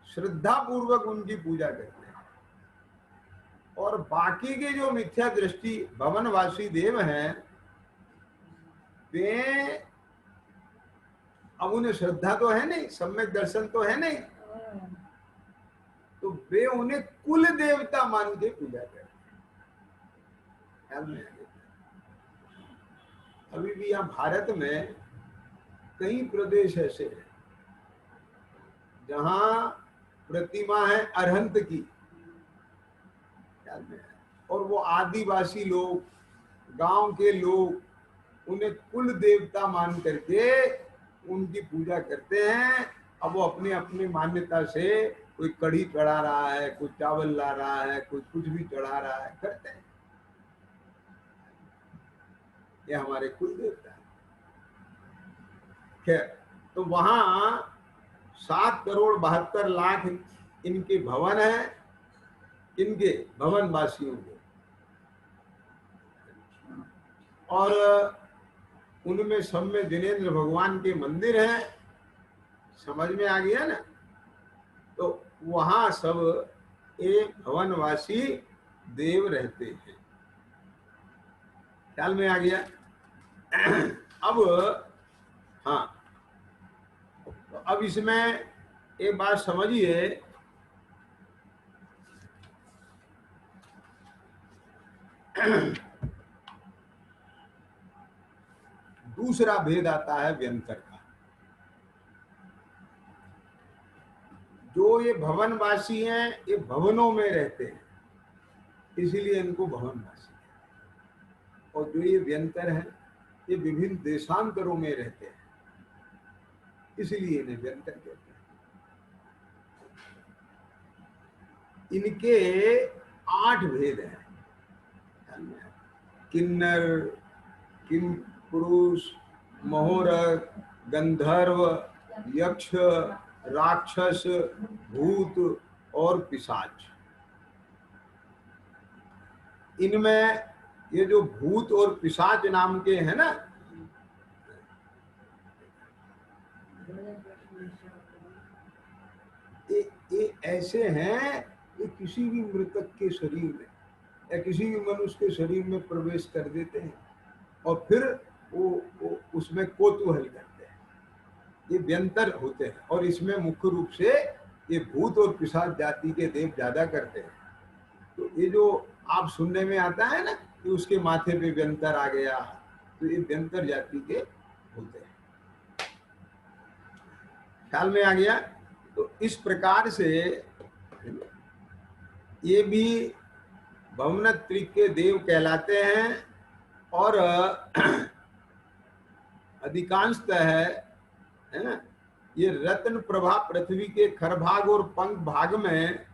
श्रद्धा पूर्वक उनकी पूजा करते हैं। और बाकी के जो मिथ्या दृष्टि भवनवासी देव हैं, वे अब उन्हें श्रद्धा तो है नहीं, सम्यक दर्शन तो है नहीं, तो वे उन्हें कुल देवता मान के पूजा करते हैं। अभी भी यहाँ भारत में कई प्रदेश ऐसे हैं जहां प्रतिमा है अरहंत की, और वो आदिवासी लोग, गांव के लोग उन्हें कुल देवता मान करके उनकी पूजा करते हैं। अब वो अपने अपनी मान्यता से कोई कढ़ी चढ़ा रहा है, कोई चावल ला रहा है, कोई कुछ भी चढ़ा रहा है, करते हैं। ये हमारे कुल देवता है। खैर, तो वहां 7,72,00,000 इनके भवन है, इनके भवनवासियों के, और उनमें सब में जिनेंद्र भगवान के मंदिर हैं। समझ में आ गया ना? तो वहां सब एक भवनवासी देव रहते हैं। ख्याल में आ गया? अब हाँ, तो अब इसमें एक बात समझिए, दूसरा भेद आता है व्यंतर का। जो ये भवनवासी हैं, ये भवनों में रहते हैं, इसीलिए इनको भवनवासी है। और जो ये व्यंतर हैं, ये विभिन्न देशांतरों में रहते हैं, इसलिए इन्हें व्यंतर कहते हैं। इनके 8 भेद हैं। किन्नर, किम पुरुष, महोरग, गंधर्व, यक्ष, राक्षस, भूत और पिशाच। इनमें ये जो भूत और पिशाच नाम के हैं ना, ये ऐसे हैं, ये किसी भी मृतक के शरीर में या किसी भी मनुष्य के शरीर में प्रवेश कर देते हैं और फिर वो उसमें कोतूहल करते हैं। ये व्यंतर होते हैं, और इसमें मुख्य रूप से ये भूत और पिशाच जाति के देव ज्यादा करते हैं। तो ये जो आप सुनने में आता है ना कि उसके माथे पे व्यंतर आ गया, तो ये व्यंतर जाति के होते हैं। ख्याल में आ गया? तो इस प्रकार से ये भी भवनत्रिक के देव कहलाते हैं। और अधिकांशतः है ना, ये रत्न प्रभा पृथ्वी के खर भाग और पंख भाग में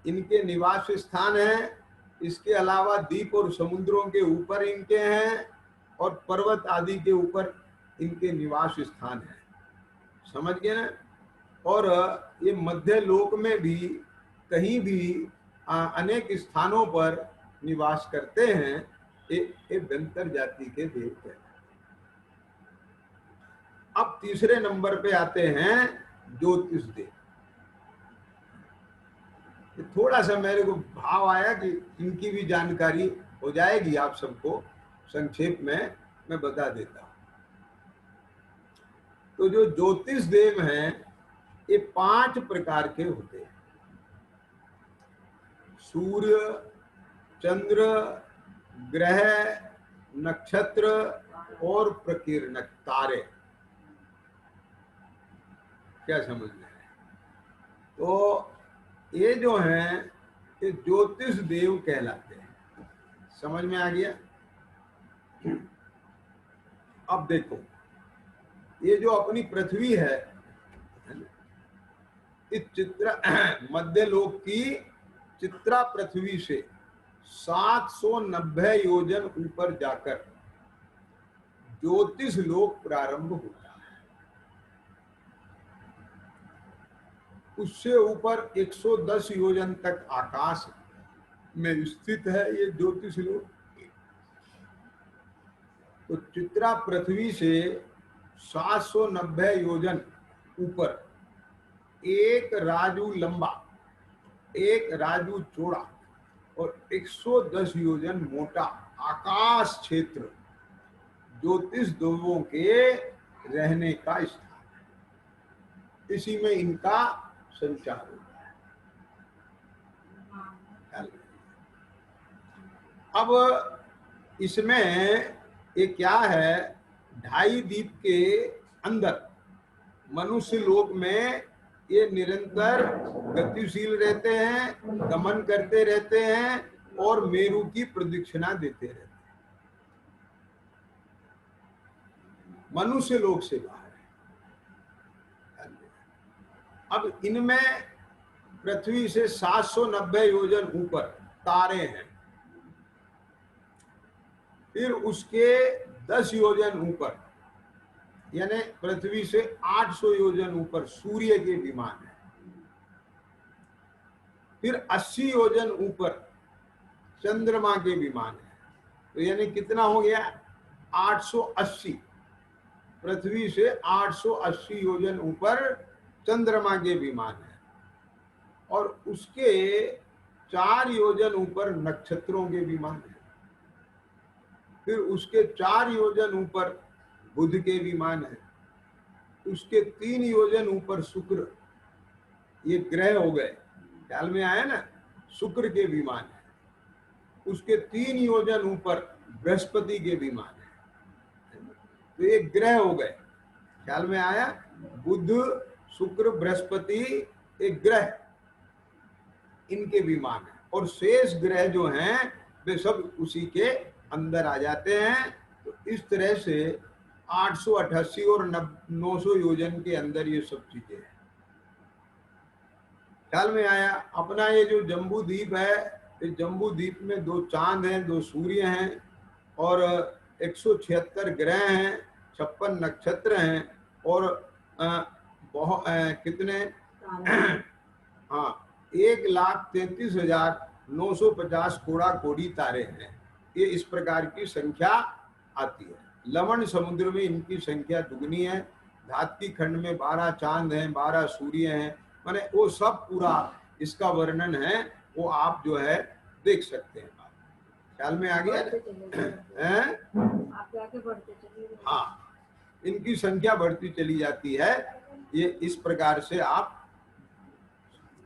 इनके निवास स्थान है। इसके अलावा द्वीप और समुद्रों के ऊपर इनके हैं, और पर्वत आदि के ऊपर इनके निवास स्थान है। समझ गए ना? और ये मध्य लोक में भी कहीं भी अनेक स्थानों पर निवास करते हैं। ये व्यंतर जाति के देव हैं। अब तीसरे नंबर पे आते हैं ज्योतिष देव। थोड़ा सा मेरे को भाव आया कि इनकी भी जानकारी हो जाएगी आप सबको, संक्षेप में मैं बता देता हूं। तो जो ज्योतिष देव हैं ये 5 प्रकार के होते हैं। सूर्य, चंद्र, ग्रह, नक्षत्र और प्रकीर्णक तारे। क्या समझ में है? तो ये जो हैं ये ज्योतिष देव कहलाते हैं। समझ में आ गया? अब देखो, ये जो अपनी पृथ्वी है इस चित्रा मध्य लोक की चित्रा पृथ्वी से 790 योजन ऊपर जाकर ज्योतिष लोक प्रारंभ होता है। उससे ऊपर 110 योजन तक आकाश में स्थित है ये ज्योतिष लोक। तो चित्रा पृथ्वी से 790 योजन ऊपर एक राजू लंबा, एक राजू चौड़ा और 110 योजन मोटा आकाश क्षेत्र ज्योतिष देवों के रहने का स्थान है। इसी में इनका संचार होता है। अब इसमें ये क्या है, 2.5 द्वीप के अंदर मनुष्य लोक में ये निरंतर गतिशील रहते हैं, गमन करते रहते हैं और मेरु की प्रदक्षिणा देते रहते हैं। मनुष्य लोक से बाहर है। अब इनमें पृथ्वी से 790 योजन ऊपर तारे हैं। फिर उसके 10 योजन ऊपर यानी पृथ्वी से 800 योजन ऊपर सूर्य के विमान है। फिर 80 योजन ऊपर चंद्रमा के विमान है। तो यानी कितना हो गया? 880। पृथ्वी से 880 योजन ऊपर चंद्रमा के विमान है। और उसके 4 योजन ऊपर नक्षत्रों के विमान है। फिर उसके 4 योजन ऊपर बुध के विमान है। उसके 3 योजन ऊपर शुक्र, ये ग्रह हो गए, ख्याल में आया ना, शुक्र के विमान है। उसके 3 योजन ऊपर बृहस्पति के विमान है। तो ये ग्रह हो गए, ख्याल में आया? बुध, शुक्र, बृहस्पति एक ग्रह, इनके विमान है। और शेष ग्रह जो हैं वे सब उसी के अंदर आ जाते हैं। तो इस तरह से 888 और 900 योजन के अंदर ये सब चीजें हैं। ख्याल में आया? अपना ये जो जम्बू द्वीप है, इस जम्बू द्वीप में 2 चांद हैं, 2 सूर्य हैं और 176 ग्रह हैं, 56 नक्षत्र हैं और कितने हाँ 1,33,950 कोड़ा कोड़ी तारे हैं। ये इस प्रकार की संख्या आती है। लवण समुद्र में इनकी संख्या दुगनी है। धात्विक खंड में 12 चांद हैं, 12 सूर्य हैं। माने वो सब पूरा इसका वर्णन है, वो आप जो है देख सकते हैं। ख्याल में आ गया? हाँ, इनकी संख्या बढ़ती चली जाती है। ये इस प्रकार से आप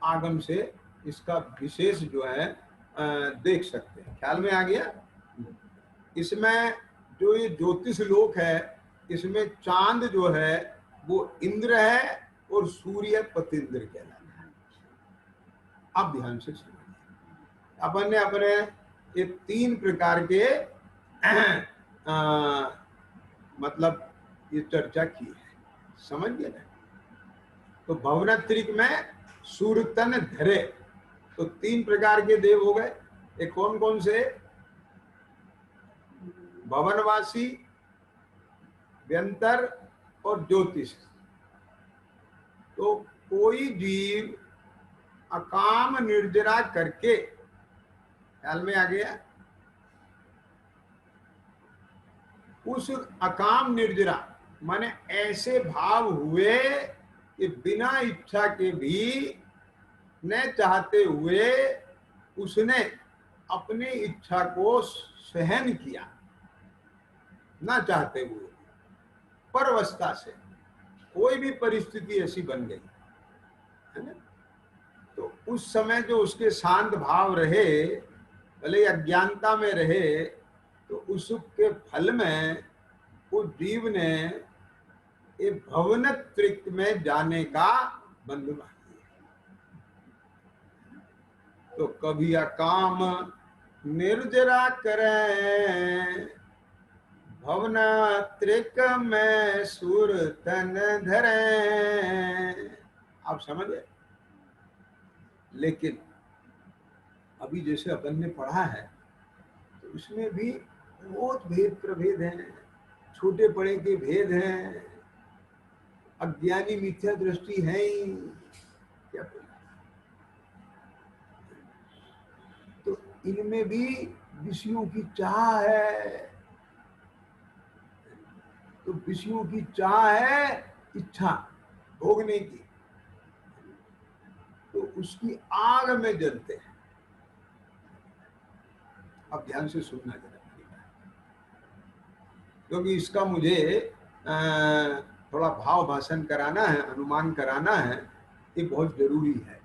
आगम से इसका विशेष जो है देख सकते हैं। ख्याल में आ गया? इसमें जो ये ज्योतिष लोक है, इसमें चांद जो है वो इंद्र है और सूर्य पतिंद्र कहलाता है। अब ध्यान से सुनिए, अपन ने अपने ये 3 प्रकार के मतलब ये चर्चा की है, समझ गए ना? तो भवनात्रिक में सूर्यतन धरे, तो 3 प्रकार के देव हो गए। ये कौन कौन से? भवनवासी, व्यंतर और ज्योतिष। तो कोई जीव अकाम निर्जरा करके, ख्याल में आ गया? उस अकाम निर्जरा माने ऐसे भाव हुए कि बिना इच्छा के भी, न चाहते हुए उसने अपनी इच्छा को सहन किया, ना चाहते हुए, परवस्था से। कोई भी परिस्थिति ऐसी बन गई है ना, तो उस समय जो उसके शांत भाव रहे, भले अज्ञानता में रहे, तो उसके फल में उस जीव ने ये भवनत्रिक में जाने का बंधन किया। तो कभी अकाम निर्जरा करें, भवनत्रिक में सुर तन धरे। आप समझे? लेकिन अभी जैसे अपन ने पढ़ा है, तो उसमें भी बहुत भेद प्रभेद हैं, छोटे बड़े के भेद हैं, अज्ञानी मिथ्या दृष्टि है ही क्या? तो इनमें भी विषयों की चाह है, तो विषयों की चाह है इच्छा भोगने की, तो उसकी आग में जलते हैं। अब ध्यान से सुनना जरा, क्योंकि इसका मुझे थोड़ा भाव भाषण कराना है, अनुमान कराना है, ये बहुत जरूरी है।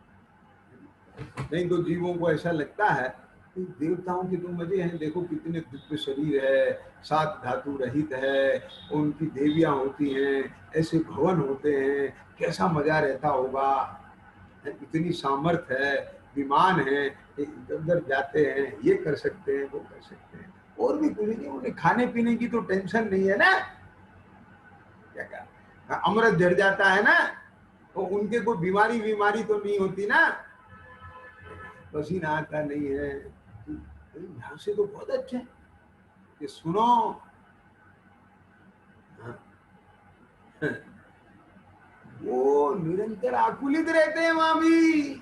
नहीं तो जीवों को ऐसा लगता है कि देवताओं के तो मजे हैं, देखो कितने दिव्य शरीर है, 7 धातु रहित है, उनकी देवियां होती हैं, ऐसे भवन होते हैं, कैसा मजा रहता होगा, इतनी सामर्थ्य है, विमान है, इधर उधर जाते हैं, ये कर सकते हैं, वो कर सकते हैं, और भी कुछ नहीं, उन्हें खाने पीने की तो टेंशन नहीं है ना। क्या कहा, अमृत झड़ जाता है ना, तो उनके कोई बीमारी तो नहीं होती ना, पसीना आता नहीं है। यहाँ से तो बहुत अच्छा है कि सुनो, वो निरंतर आकुलित रहते हैं वहां भी।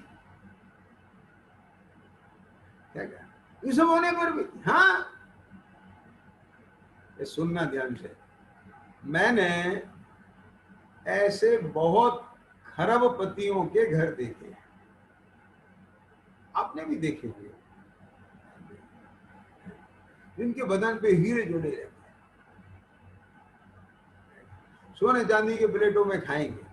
क्या क्या ये सब होने पर भी, हाँ, ये सुनना ध्यान से। मैंने ऐसे बहुत खरबपतियों के घर देखे हैं, आपने भी देखे होंगे, जिनके बदन पे हीरे जुड़े रहते हैं, सोने चांदी के प्लेटों में खाएंगे,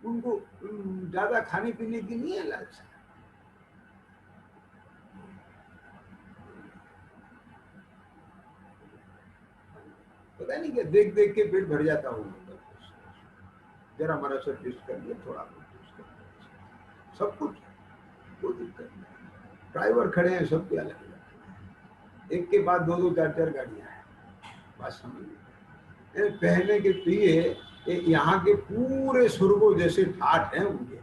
उनको ज्यादा खाने पीने की नहीं है लालसा। पता नहीं क्या देख देख के पेट भर जाता हूँ, जरा हमारा सब टेस्ट कर लिया, थोड़ा सब कुछ, कोई दिक्कत नहीं। ड्राइवर खड़े हैं सबके अलग अलग, एक के बाद 2-2 4-4 गाड़ियां हैं, बात समझ। पहले के प्रिय यहाँ के पूरे स्वर्गों जैसे ठाठ हैं उनके,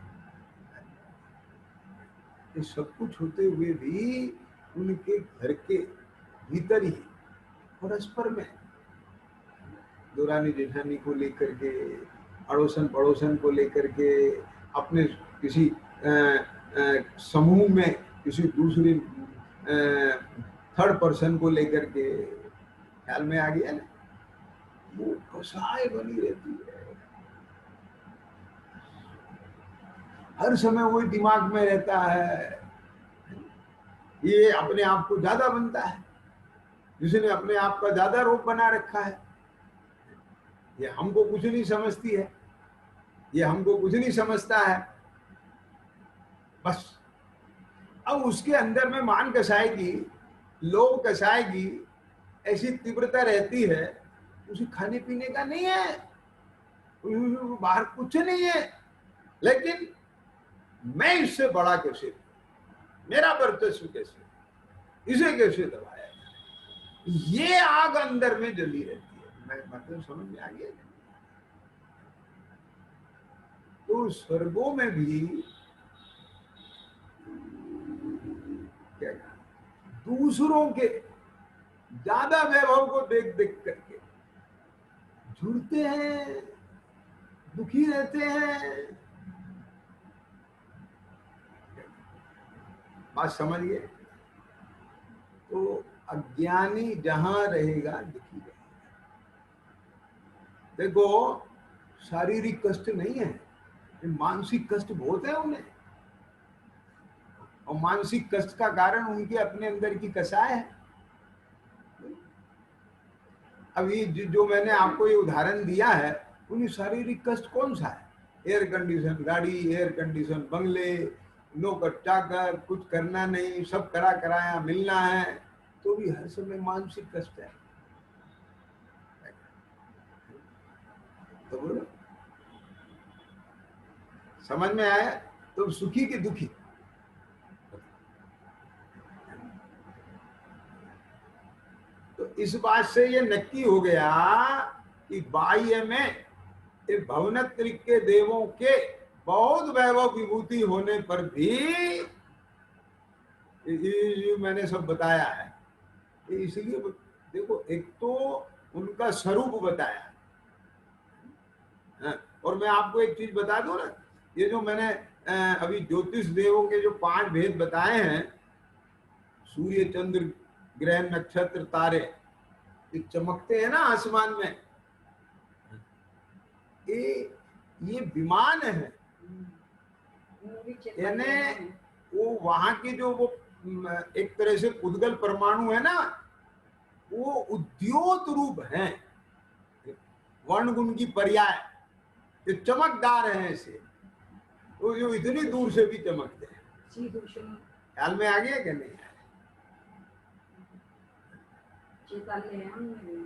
ये सब कुछ होते हुए भी उनके घर के भीतर ही परस्पर में दुरानी जेठानी को लेकर के, अड़ोसन पड़ोसन को लेकर के, अपने किसी समूह में किसी दूसरी थर्ड पर्सन को लेकर के, ख्याल में आ गया ना, वो कसाय बनी रहती है, हर समय वही दिमाग में रहता है, ये अपने आप को ज्यादा बनता है, जिसने अपने आप का ज्यादा रूप बना रखा है। ये हमको कुछ नहीं समझती है, ये हमको कुछ नहीं समझता है। बस अब उसके अंदर में मान कसाएगी, लोभ कसाएगी, ऐसी तीव्रता रहती है, उसे खाने पीने का नहीं है, बाहर कुछ नहीं है, लेकिन मैं इससे बड़ा कैसे, मेरा वर्चस्व कैसे, इसे कैसे दबाया जाए, ये आग अंदर में जली रहती है। मैं मतलब समझ में आ गया। तो स्वर्गों में भी क्या दूसरों के ज्यादा वैभव को देख देख करके जुड़ते हैं, दुखी रहते हैं। बात समझिए। तो अज्ञानी जहां रहेगा दुखी रहेगा। देखो शारीरिक कष्ट नहीं है, मानसिक कष्ट बहुत है उन्हें, और मानसिक कष्ट का कारण उनके अपने अंदर की कसाय है। अभी जो मैंने आपको ये उदाहरण दिया है, उन्हें शारीरिक कष्ट कौन सा है? एयर कंडीशन गाड़ी, एयर कंडीशन बंगले, नौकर चाकर, कुछ करना नहीं, सब करा कराया मिलना है, तो भी हर समय मानसिक कष्ट है। तो बोलो समझ में आया? तो सुखी के दुखी। तो इस बात से ये नक्की हो गया कि बाह्य में भवनत्रिक के देवों के बहुत वैभव विभूति होने पर भी ये मैंने सब बताया है। इसलिए देखो, एक तो उनका स्वरूप बताया, और मैं आपको एक चीज बता दूं ना, ये जो मैंने अभी ज्योतिष देवों के जो 5 भेद बताए हैं, सूर्य चंद्र ग्रह नक्षत्र तारे, ये चमकते हैं ना आसमान में, ये विमान है, यानी वो वहां के जो वो एक तरह से उद्गल परमाणु है ना, वो उद्योत रूप है, वर्ण गुण की पर्याय, ये चमकदार है ऐसे, तो जो इतनी दूर से भी चमकते हैं। ख्याल में आ गया कि नहीं?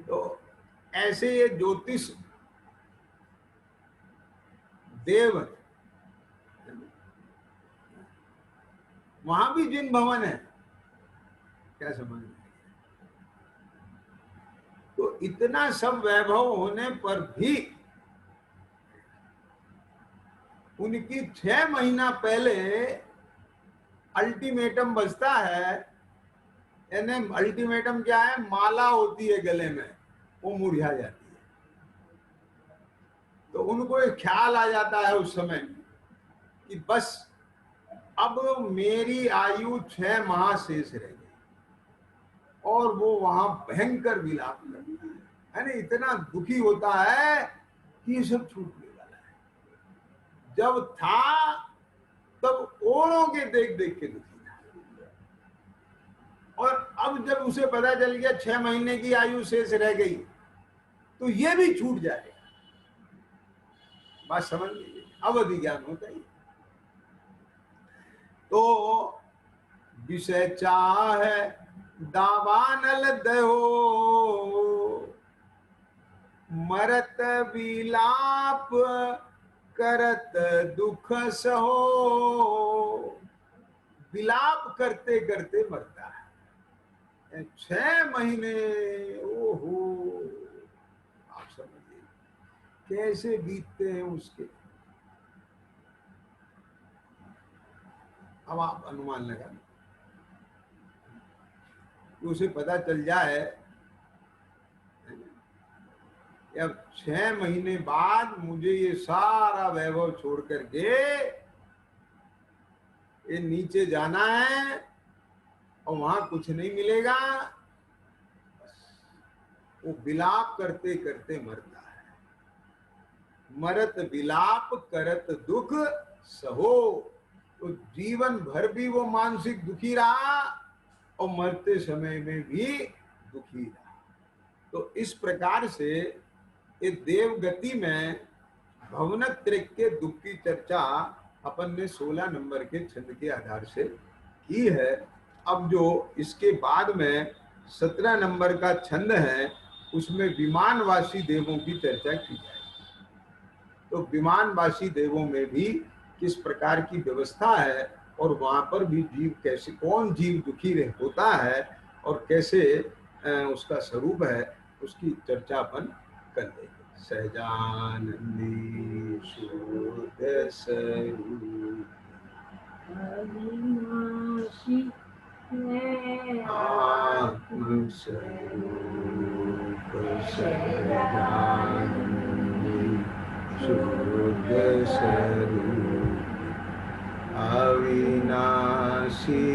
तो ऐसे ये ज्योतिष देव, वहां भी जिन भवन है, क्या समझ? तो इतना सब वैभव होने पर भी उनकी 6 महीना पहले अल्टीमेटम बजता है। यानी अल्टीमेटम क्या है? माला होती है गले में, वो मुरझा जाती है। तो उनको एक ख्याल आ जाता है उस समय कि बस अब मेरी आयु 6 माह शेष रह गई, और वो वहां भयंकर विलाप करता है ना, इतना दुखी होता है कि ये सब छूटने वाला है। जब था तब औरों के देख देख के दुखी था, और अब जब उसे पता चल गया 6 महीने की आयु शेष रह गई, तो ये भी छूट जाएगा। बात समझ लीजिए, अवधि ज्ञान होता ही। तो विषय चाह दावानल दहो, मरत विलाप करत दुख सहो। विलाप करते करते मरता है 6 महीने। ओहो, आप समझिए कैसे बीतते हैं उसके। अब आप अनुमान लगा, उसे पता चल जाए अब 6 महीने बाद मुझे ये सारा वैभव छोड़ करके ये नीचे जाना है, और वहां कुछ नहीं मिलेगा, वो विलाप करते करते मरता है। मरत विलाप करत दुख सहो। तो जीवन भर भी वो मानसिक दुखी रहा, और मरते समय में भी दुखी रहा। तो इस प्रकार से ये देवगति में भवनत्रय के दुख की चर्चा अपन ने 16 नंबर के छंद के आधार से की है। अब जो इसके बाद में 17 नंबर का छंद है उसमें विमानवासी देवों की चर्चा की जाएगी। तो विमानवासी देवों में भी किस प्रकार की व्यवस्था है और वहां पर भी जीव कैसे, कौन जीव दुखी होता है और कैसे उसका स्वरूप है, उसकी चर्चा अपन कर लेंगे। सहजानंदी शुद्ध स्वरूप आत्म स्वरूप सहजानंदी शुद्ध स्वरूप अविनाशी